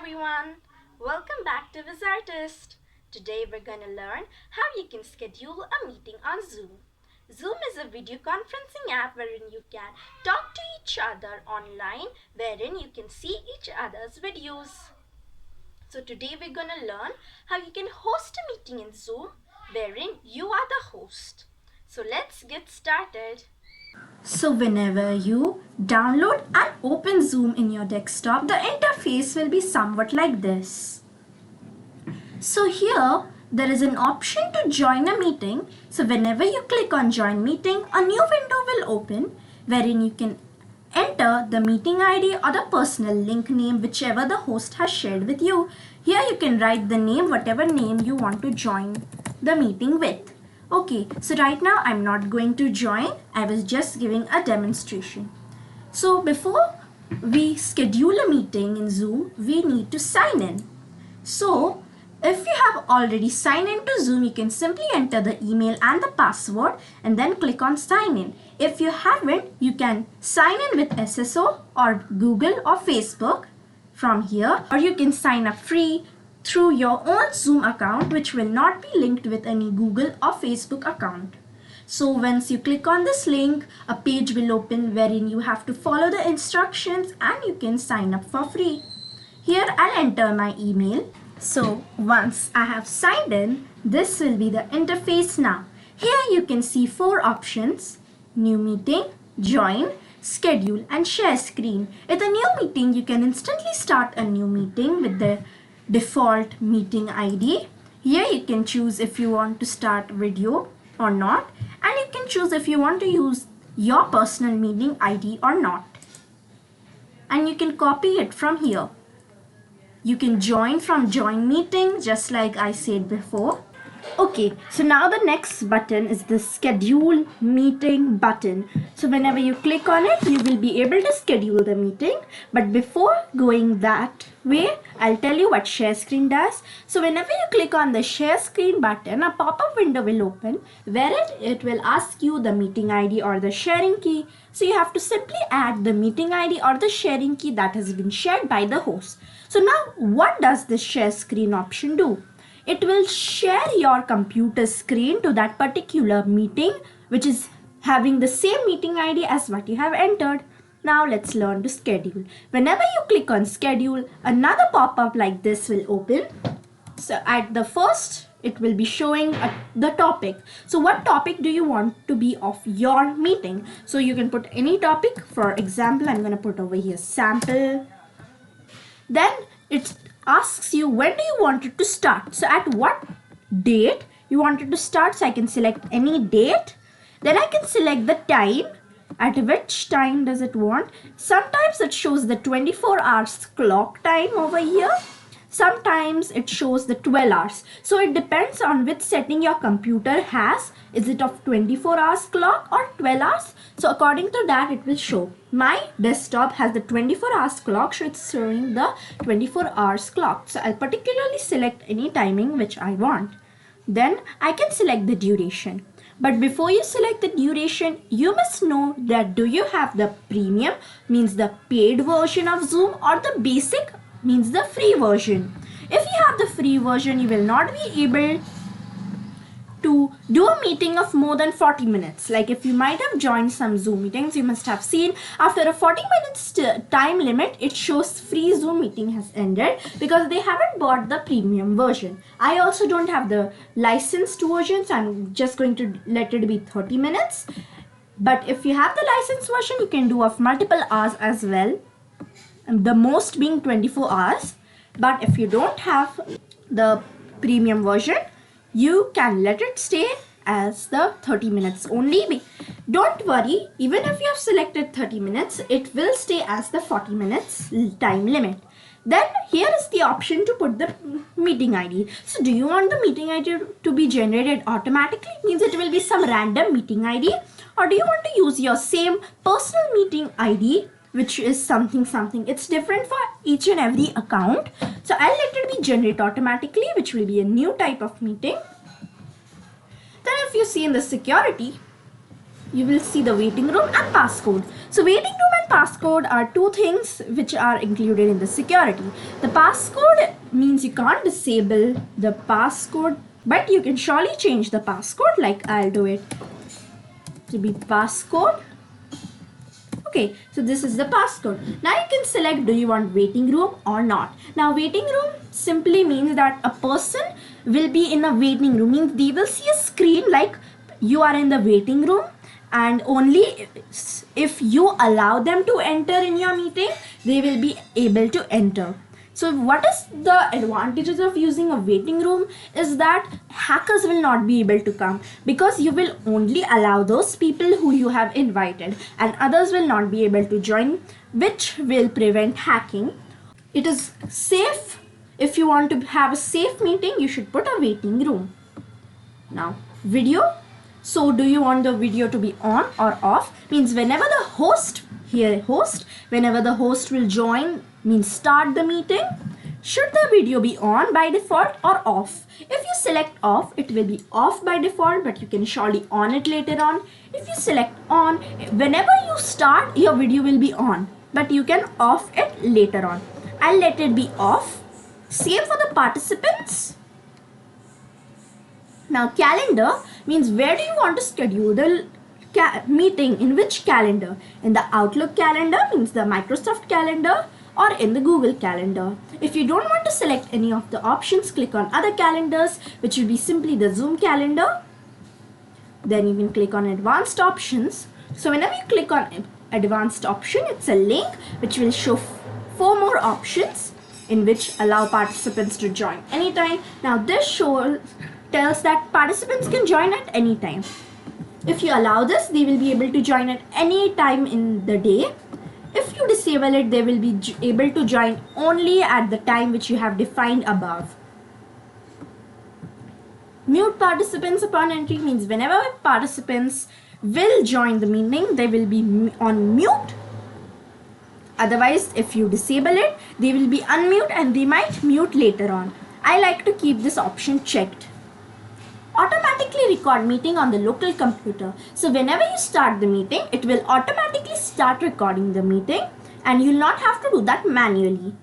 everyone! Welcome back to Vizartist. Today we're going to learn how you can schedule a meeting on Zoom. Zoom is a video conferencing app wherein you can talk to each other online, wherein you can see each other's videos. So today we're going to learn how you can host a meeting in Zoom wherein you are the host. So let's get started. So whenever you download and open Zoom in your desktop, the interface will be somewhat like this. So here there is an option to join a meeting. So whenever you click on join meeting, a new window will open wherein you can enter the meeting ID or the personal link name whichever the host has shared with you. Here you can write the name, whatever name you want to join the meeting with. Okay, so right now I'm not going to join. I was just giving a demonstration. So before we schedule a meeting in Zoom, we need to sign in. So if you have already signed into Zoom, you can simply enter the email and the password and then click on sign in. If you haven't, you can sign in with SSO or Google or Facebook from here, or you can sign up free through your own Zoom account, which will not be linked with any Google or Facebook account. So once you click on this link, a page will open wherein you have to follow the instructions and you can sign up for free. Here I'll enter my email. So once I have signed in, this will be the interface now. Here you can see 4 options: new meeting, join, schedule and share screen. With a new meeting, you can instantly start a new meeting with the default meeting ID. Here you can choose if you want to start video or not, and you can choose if you want to use your personal meeting ID or not. And you can copy it from here. You can join from join meeting just like I said before. Okay, so now the next button is the schedule meeting button. So whenever you click on it, you will be able to schedule the meeting. But before going that way, I'll tell you what share screen does. So whenever you click on the share screen button, a pop-up window will open wherein it will ask you the meeting ID or the sharing key. So you have to simply add the meeting ID or the sharing key that has been shared by the host. So now what does this share screen option do? It will share your computer screen to that particular meeting, which is having the same meeting ID as what you have entered. Now let's learn to schedule. Whenever you click on schedule, another pop-up like this will open. So at the first, it will be showing the topic. So what topic do you want to be of your meeting? So you can put any topic. For example, I'm going to put over here sample. Then it asks you when do you want it to start. So at what date you want it to start. So I can select any date. Then I can select the time. At which time does it want. Sometimes it shows the 24 hours clock time over here. Sometimes it shows the 12 hours. So it depends on which setting your computer has. Is it of 24 hours clock or 12 hours? So according to that, it will show. My desktop has the 24 hours clock, so it's showing the 24 hours clock. So I'll particularly select any timing which I want. Then I can select the duration. But before you select the duration, you must know that do you have the premium, means the paid version of Zoom, or the basic, means the free version. If you have the free version, you will not be able to do a meeting of more than 40 minutes. Like if you might have joined some Zoom meetings, you must have seen after a 40 minutes time limit, it shows free Zoom meeting has ended because they haven't bought the premium version. I also don't have the licensed version, so I'm just going to let it be 30 minutes. But if you have the licensed version, you can do of multiple hours as well. The most being 24 hours. But if you don't have the premium version, you can let it stay as the 30 minutes only. Don't worry, even if you have selected 30 minutes, it will stay as the 40 minutes time limit. Then here is the option to put the meeting ID. So do you want the meeting ID to be generated automatically? Means it will be some random meeting ID, or do you want to use your same personal meeting ID, which is something. It's different for each and every account. So I'll let it be generated automatically, which will be a new type of meeting. Then if you see in the security, you will see the waiting room and passcode. So waiting room and passcode are two things which are included in the security. The passcode means you can't disable the passcode, but you can surely change the passcode, like I'll do it to be passcode. Okay, so this is the passcode. Now you can select, do you want waiting room or not. Now waiting room simply means that a person will be in a waiting room, means they will see a screen like you are in the waiting room, and only if you allow them to enter in your meeting, they will be able to enter. So what is the advantages of using a waiting room is that hackers will not be able to come, because you will only allow those people who you have invited and others will not be able to join, which will prevent hacking. It is safe. If you want to have a safe meeting, you should put a waiting room. Now, video. So do you want the video to be on or off? Means whenever the host, whenever the host will join, means start the meeting, should the video be on by default or off? If you select off, it will be off by default, but you can surely on it later on. If you select on, whenever you start, your video will be on, but you can off it later on. I'll let it be off. Same for the participants. Now calendar means where do you want to schedule the meeting, in which calendar? In the Outlook calendar, means the Microsoft calendar, or in the Google calendar. If you don't want to select any of the options, click on other calendars, which will be simply the Zoom calendar. Then you can click on advanced options. So whenever you click on advanced option, it's a link which will show 4 more options in which allow participants to join anytime. Now this tells that participants can join at any time. If you allow this, they will be able to join at any time in the day. If you disable it, they will be able to join only at the time which you have defined above. Mute participants upon entry means whenever participants will join the meeting, they will be on mute. Otherwise, if you disable it, they will be unmute and they might mute later on. I like to keep this option checked. Automatically record meeting on the local computer. So whenever you start the meeting, it will automatically start recording the meeting, and you'll not have to do that manually.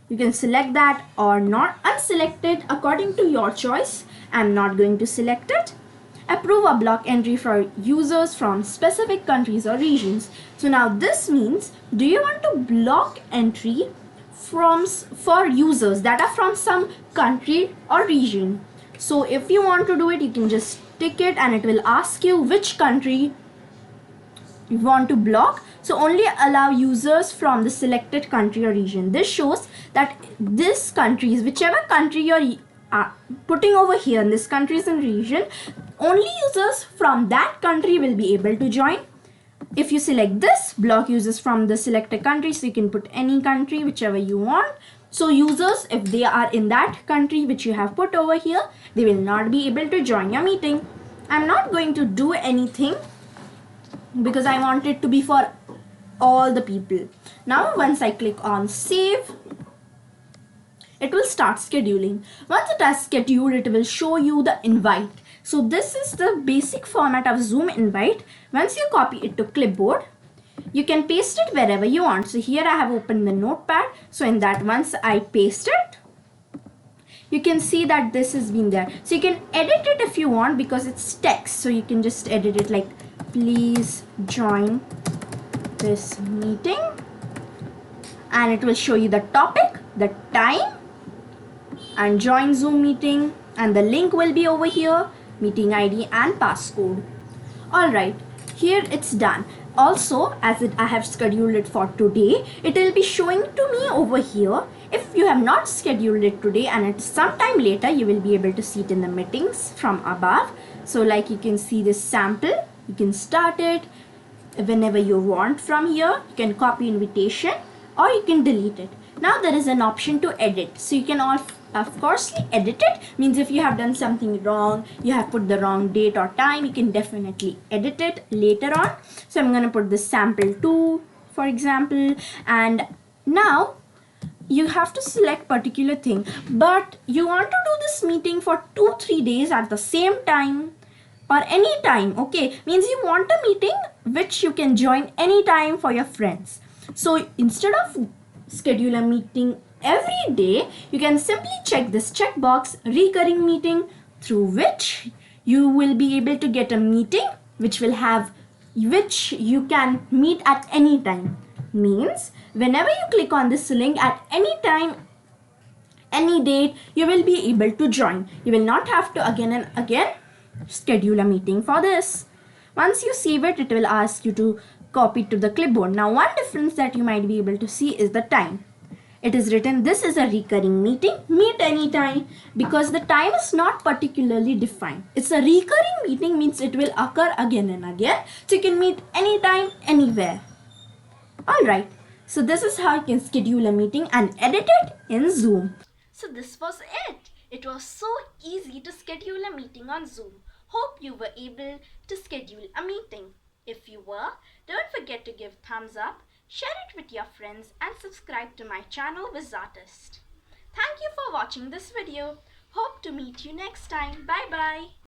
You can select that or not, unselect it according to your choice. I'm not going to select it. Approve or block entry for users from specific countries or regions. So now this means, do you want to block entry for users that are from some country or region? So if you want to do it, you can just tick it and it will ask you which country you want to block. So only allow users from the selected country or region. This shows that this country is whichever country you're putting over here in this countries and region, only users from that country will be able to join. If you select this, block users from the selected country, so you can put any country, whichever you want. So users, if they are in that country which you have put over here, they will not be able to join your meeting. I'm not going to do anything because I want it to be for all the people. Now once I click on save, it will start scheduling. Once it has scheduled, it will show you the invite. So this is the basic format of Zoom invite. Once you copy it to clipboard, you can paste it wherever you want. So here I have opened the notepad. So in that, once I paste it, you can see that this has been there. So you can edit it if you want because it's text. So you can just edit it like, please join this meeting. And it will show you the topic, the time, and join Zoom meeting. And the link will be over here, meeting ID and passcode. Alright, here it's done. Also, as I have scheduled it for today, it will be showing to me over here. If you have not scheduled it today and it's sometime later, you will be able to see it in the meetings from above. So like you can see this sample, you can start it whenever you want from here. You can copy invitation or you can delete it. Now there is an option to edit. So you can of course edit it. Means if you have done something wrong, you have put the wrong date or time, you can definitely edit it later on. So I'm going to put this sample 2 for example, and now you have to select particular thing, but you want to do this meeting for 2-3 days at the same time, or any time. Okay, means you want a meeting which you can join anytime for your friends. So instead of schedule a meeting every day, you can simply check this checkbox, recurring meeting, through which you will be able to get a meeting which you can meet at any time. Means whenever you click on this link at any time, any date, you will be able to join. You will not have to again and again schedule a meeting for this. Once you save it, it will ask you to copy it to the clipboard. Now one difference that you might be able to see is the time. It is written, this is a recurring meeting, meet anytime, because the time is not particularly defined. It's a recurring meeting, means it will occur again and again, so you can meet anytime, anywhere. Alright, so this is how you can schedule a meeting and edit it in Zoom. So this was it. It was so easy to schedule a meeting on Zoom. Hope you were able to schedule a meeting. If you were, don't forget to give thumbs up, share it with your friends and subscribe to my channel Vizartist. Thank you for watching this video. Hope to meet you next time. Bye bye.